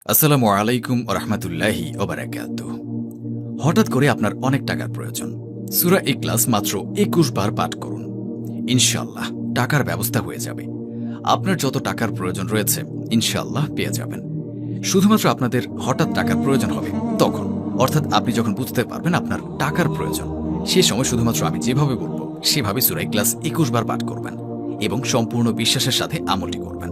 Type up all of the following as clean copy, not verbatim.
আসসালামু আলাইকুম ওয়া রাহমাতুল্লাহি ওয়া বারাকাতুহু। হঠাৎ করে আপনার অনেক টাকার প্রয়োজন। সূরা ইখলাস মাত্র ২১ বার পাঠ করুন। ইনশাআল্লাহ টাকার ব্যবস্থা হয়ে যাবে। আপনার যত টাকার প্রয়োজন রয়েছে ইনশাআল্লাহ পেয়ে যাবেন। শুধুমাত্র আপনাদের হঠাৎ টাকার প্রয়োজন হবে তখন, অর্থাৎ আপনি যখন বুঝতে পারবেন আপনার টাকার প্রয়োজন, সে সময় শুধুমাত্র আমি যেভাবে বলবো সেভাবে সূরা ইখলাস ২১ বার পাঠ করবেন এবং সম্পূর্ণ বিশ্বাসের সাথে আমলটি করবেন।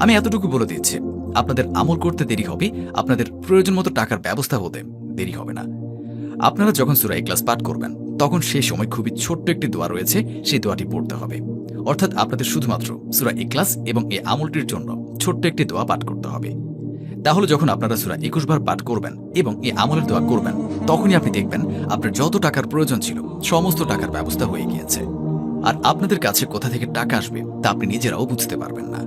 আমি এতটুকু বলে দিচ্ছি, আপনাদের আমল করতে দেরি হবে, আপনাদের প্রয়োজন মতো টাকার ব্যবস্থা হতে দেরি হবে না। আপনারা যখন সূরা ইখলাস পাঠ করবেন তখন সেই সময় খুবই ছোট্ট একটি দোয়া রয়েছে, সেই দোয়াটি পড়তে হবে। অর্থাৎ আপনাদের শুধুমাত্র সূরা ইখলাস এবং এই আমলটির জন্য ছোট্ট একটি দোয়া পাঠ করতে হবে। তাহলে যখন আপনারা সূরা ২১ বার পাঠ করবেন এবং এই আমলের দোয়া করবেন, তখনই আপনি দেখবেন আপনার যত টাকার প্রয়োজন ছিল সমস্ত টাকার ব্যবস্থা হয়ে গিয়েছে। আর আপনাদের কাছে কোথা থেকে টাকা আসবে তা আপনি নিজেরাও বুঝতে পারবেন না।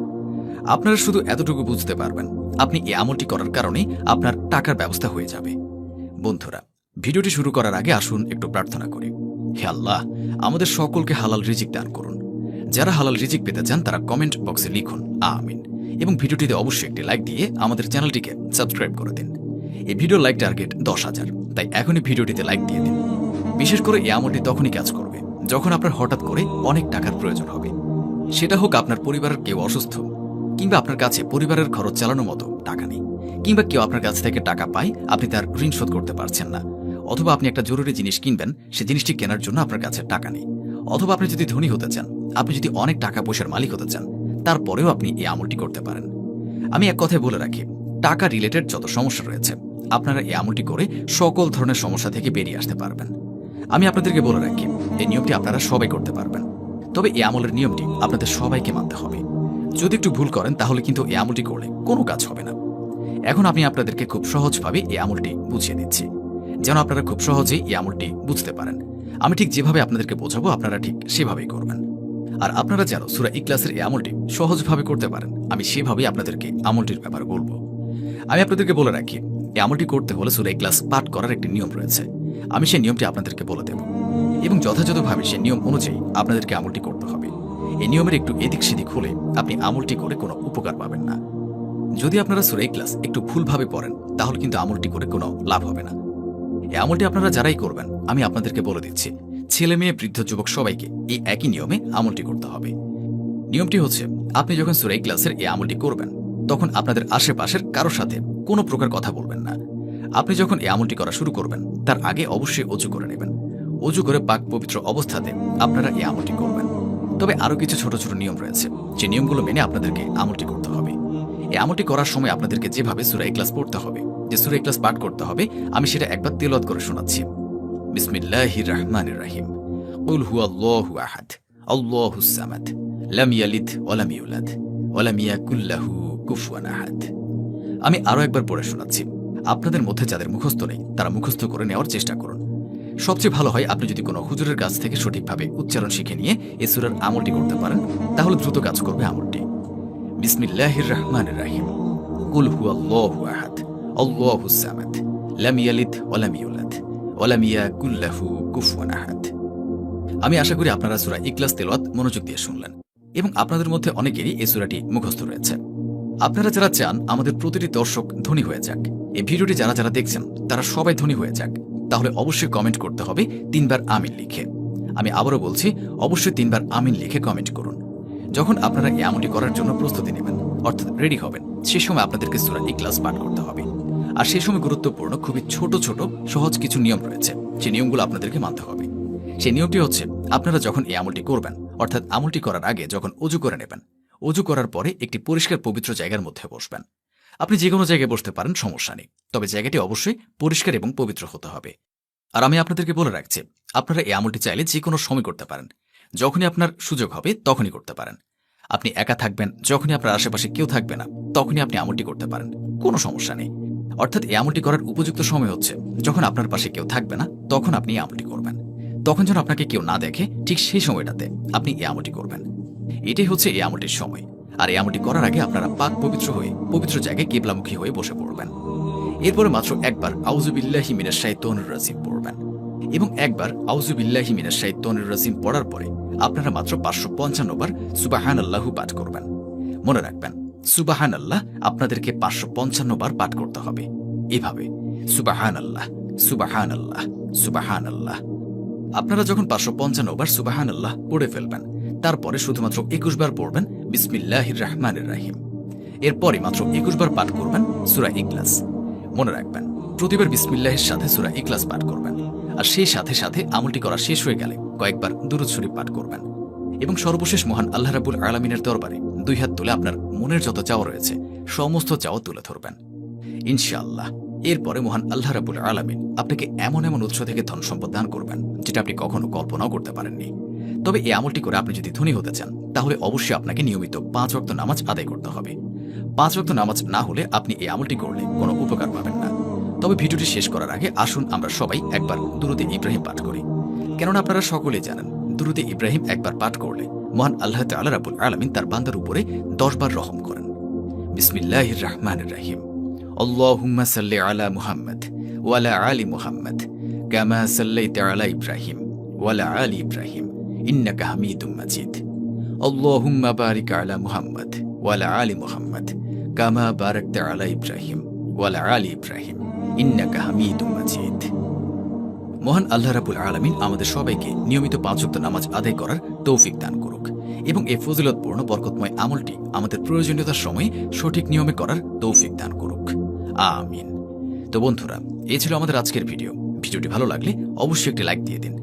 আপনারা শুধু এতটুকু বুঝতে পারবেন আপনি এই আমলটি করার কারণে আপনার টাকার ব্যবস্থা হয়ে যাবে। বন্ধুরা, ভিডিওটি শুরু করার আগে আসুন একটু প্রার্থনা করি। হে আল্লাহ, আমাদের সকলকে হালাল রিজিক দান করুন। যারা হালাল রিজিক পেতে চান তারা কমেন্ট বক্সে লিখুন আমিন, এবং ভিডিওটিতে অবশ্যই একটি লাইক দিয়ে আমাদের চ্যানেলটিকে সাবস্ক্রাইব করে দিন। এই ভিডিওর লাইক টার্গেট ১০,০০০, তাই এখনই ভিডিওটিতে লাইক দিয়ে দিন। বিশেষ করে এই আমলটি তখনই কাজ করবে যখন আপনার হঠাৎ করে অনেক টাকার প্রয়োজন হবে। সেটা হোক আপনার পরিবারের কেউ অসুস্থ, কিংবা আপনার কাছে পরিবারের খরচ চালানোর মতো টাকা নেই, কিংবা কেউ আপনার কাছ থেকে টাকা পায় আপনি তার ঋণ শোধ করতে পারছেন না, অথবা আপনি একটা জরুরি জিনিস কিনবেন, সে জিনিসটি কেনার জন্য আপনার কাছে টাকা নেই, অথবা আপনি যদি ধনী হতে চান, আপনি যদি অনেক টাকা পয়সার মালিক হতে চান, তারপরেও আপনি এই আমলটি করতে পারেন। আমি এক কথায় বলে রাখি, টাকা রিলেটেড যত সমস্যা রয়েছে আপনারা এই আমলটি করে সকল ধরনের সমস্যা থেকে বেরিয়ে আসতে পারবেন। আমি আপনাদেরকে বলে রাখি, এই নিয়মটি আপনারা সবাই করতে পারবেন, তবে এই আমলের নিয়মটি আপনাদের সবাইকে মানতে হবে। যদি একটু ভুল করেন তাহলে কিন্তু এই আমলটি করলে কোনো কাজ হবে না। এখন আমি আপনাদেরকে খুব সহজভাবে এই আমলটি বুঝিয়ে দিচ্ছি, যেন আপনারা খুব সহজেই এই আমলটি বুঝতে পারেন। আমি ঠিক যেভাবে আপনাদেরকে বোঝাবো আপনারা ঠিক সেভাবেই করবেন। আর আপনারা যেন সূরা ইখলাসের এই আমলটি সহজভাবে করতে পারেন, আমি সেভাবেই আপনাদেরকে আমলটির ব্যাপারে বলবো। আমি আপনাদেরকে বলে রাখি, এই আমলটি করতে হলে সূরা ইখলাস পাঠ করার একটি নিয়ম রয়েছে। আমি সেই নিয়মটি আপনাদেরকে বলে দেব, এবং যথাযথভাবে সেই নিয়ম অনুযায়ী আপনাদেরকে আমলটি করতে হবে। এই নিয়মের একটু এদিক সেদিক হলে আপনি আমলটি করে কোনো উপকার পাবেন না। যদি আপনারা সূরা ইখলাস একটু ভুলভাবে পড়েন তাহলে কিন্তু আমলটি করে কোনো লাভ হবে না। এই আমলটি আপনারা যারাই করবেন আমি আপনাদেরকে বলে দিচ্ছি, ছেলে মেয়ে বৃদ্ধ যুবক সবাইকে এই একই নিয়মে আমলটি করতে হবে। নিয়মটি হচ্ছে, আপনি যখন সূরা ইখলাসের এই আমলটি করবেন তখন আপনাদের আশেপাশের কারোর সাথে কোনো প্রকার কথা বলবেন না। আপনি যখন এই আমলটি করা শুরু করবেন তার আগে অবশ্যই অজু করে নেবেন। অজু করে পাক পবিত্র অবস্থাতে আপনারা এই আমলটি করবেন। তবে আরও কিছু ছোট ছোট নিয়ম রয়েছে, যে নিয়মগুলো মেনে আপনাদেরকে আমলটি করতে হবে। এই আমলটি করার সময় আপনাদেরকে যেভাবে সূরা ইখলাস পড়তে হবে, যে সূরা ইখলাস পাঠ করতে হবে, আমি সেটা একবার তিলাওয়াত করে শোনাচ্ছি। বিসমিল্লাহির রহমানির রহিম। কুল হুয়াল্লাহু আহাদ, আল্লাহুস সামাদ, লাম ইয়ালিদ ওয়া লাম ইউলাদ ওয়া লাম ইয়াকুল লাহু কুফুয়ান আহাদ। আমি আরও একবার পড়ে শোনাচ্ছি। আপনাদের মধ্যে যাদের মুখস্থ নেই তারা মুখস্থ করে নেওয়ার চেষ্টা করুন। সবচেয়ে ভালো হয় আপনি যদি কোনো হুজুরের কাছ থেকে সঠিকভাবে উচ্চারণ শিখে নিয়ে এই সূরার আমলটি করতে পারেন, তাহলে দ্রুত কাজ করবে আমলটি। বিসমিল্লাহির রহমানির রহিম। কুল হুয়াল্লাহু আহাদ, আল্লাহুস সামাদ, লাম ইয়ালিদ ওয়া লাম ইউলাদ ওয়া লাম ইয়াকুল লাহু কুফুয়ান আহাদ। আমি আশা করি আপনারা সূরা ইখলাস তেলাওয়াত মনোযোগ দিয়ে শুনলেন, এবং আপনাদের মধ্যে অনেকেরই এই সূরাটি মুখস্থ রয়েছে। আপনারা যারা চান আমাদের প্রতিটি দর্শক ধনী হয়ে যাক, এই ভিডিওটি যারা যারা দেখছেন তারা সবাই ধনী হয়ে যাক, তাহলে অবশ্যই কমেন্ট করতে হবে ৩ বার আমিন লিখে। আমি আবারও বলছি, অবশ্যই ৩ বার আমিন লিখে কমেন্ট করুন। যখন আপনারা এই আমলটি করার জন্য প্রস্তুতি নেবেন, অর্থাৎ রেডি হবেন, সে সময় আপনাদেরকে সূরা ইখলাস পাঠ করতে হবে। আর সেই সময় গুরুত্বপূর্ণ খুবই ছোট ছোট সহজ কিছু নিয়ম রয়েছে, সেই নিয়মগুলো আপনাদেরকে মানতে হবে। সেই নিয়মটি হচ্ছে, আপনারা যখন এই আমলটি করবেন, অর্থাৎ আমলটি করার আগে যখন অজু করে নেবেন, অজু করার পরে একটি পরিষ্কার পবিত্র জায়গার মধ্যে বসবেন। আপনি যে কোনো জায়গায় বসতে পারেন, সমস্যা নেই, তবে জায়গাটি অবশ্যই পরিষ্কার এবং পবিত্র হতে হবে। আর আমি আপনাদেরকে বলে রাখছি, আপনারা এই আমলটি চাইলে যে কোনো সময় করতে পারেন, যখনই আপনার সুযোগ হবে তখনই করতে পারেন। আপনি একা থাকবেন, যখনই আপনার আশেপাশে কেউ থাকবে না তখনই আপনি আমলটি করতে পারেন, কোনো সমস্যা নেই। অর্থাৎ এই আমলটি করার উপযুক্ত সময় হচ্ছে যখন আপনার পাশে কেউ থাকবে না তখন আপনি এই আমলটি করবেন। তখন যেন আপনাকে কেউ না দেখে, ঠিক সেই সময়টাতে আপনি এই আমলটি করবেন। এটাই হচ্ছে এই আমলটির সময়। আর এই আমলটি করার আগে আপনারা পাক পবিত্র হয়ে পবিত্র জায়গায় কিবলামুখী হয়ে বসে পড়বেন। এরপরে মাত্র একবার আউযু বিল্লাহি মিনাশ শাইতানির রাজিম পড়বেন, এবং একবার আউযু বিল্লাহি মিনাশ শাইতানির রাজিম পড়ার পরে আপনারা মাত্র ৫৫৫ বার সুবহানাল্লাহু পাঠ করবেন। মনে রাখবেন, সুবাহানাল্লাহ আপনাদেরকে 555 বার পাঠ করতে হবে। এভাবে সুবাহানাল্লাহ, সুবাহানাল্লাহ, সুবাহানাল্লাহ। আপনারা যখন 555 বার সুবাহানাল্লাহ পড়ে ফেলবেন, তারপরে শুধুমাত্র 21 বার পড়বেন বিসমিল্লাহির রহমানির রহিম। এরপরে মাত্র 21 বার পাঠ করবেন সূরা ইখলাস। মনে রাখবেন, প্রতিবার বিসমিল্লাহের সাথে সূরা ইখলাস পাঠ করবেন, আর সেই সাথে সাথে আমলটি করা শেষ হয়ে গেলে কয়েকবার দুরূদ শরীফ পাঠ করবেন এবং সর্বশেষ মহান আল্লাহ রাব্বুল আলামিনের দরবারে 2 হাত তুলে আপনার মনের যত চাওয়া রয়েছে সমস্ত চাওয়া তুলে ধরবেন ইনশাআল্লাহ। এরপরে মহান আল্লাহ রাব্বুল আলামিন আপনাকে এমন এমন উৎস থেকে ধন সম্পদ দান করবেন যেটা আপনি কখনো কল্পনাও করতে পারেননি। তবে এই আমলটি করে আপনি যদি ধনী হতে চান, তাহলে অবশ্যই আপনাকে নিয়মিত 5 ওয়াক্ত নামাজ আদায় করতে হবে। 5 ওয়াক্ত নামাজ না হলে আপনি এই আমলটি করলে কোনো উপকার পাবেন না। তবে ভিডিওটি শেষ করার আগে আসুন আমরা সবাই একবার দুরূদে ইব্রাহিম পাঠ করি, কেননা আপনারা সকলেই জানেন দুরূদে ইব্রাহিম একবার পাঠ করলে মহান আল্লাহ তাআলা রাব্বুল আলামিন তার বান্দার উপরে 10 বার রহম করেন। বিসমিল্লাহির রহমানির রহিম। আল্লাহুম্মা সাল্লি আলা মুহাম্মাদ ওয়া আলা আলি মুহাম্মাদ কামা সাল্লাইতা আলা ইব্রাহিম ওয়া আলা আলি ইব্রাহিম ইন্নাকা হামিদুম মাজিদ। আল্লাহুম্মা বারিক আলা মুহাম্মাদ ওয়া আলা আলি মুহাম্মাদ কামা বারাকতা আলা ইব্রাহিম ওয়া আলা আলি ইব্রাহিম ইন্নাকা হামিদুম মাজিদ। মহান আল্লাহ রাব্বুল আলামিন আমাদের সবাইকে নিয়মিত 5 ওয়াক্ত নামাজ আদায় করার তৌফিক দান করুক এবং এই ফজিলতপূর্ণ বরকতময় আমলটি আমাদের প্রয়োজনীয়তার সময় সঠিক নিয়মে করার তৌফিক দান করুক, আমিন। তো বন্ধুরা, এই ছিল আমাদের আজকের ভিডিওটি ভালো লাগলে অবশ্যই একটি লাইক দিয়ে দিন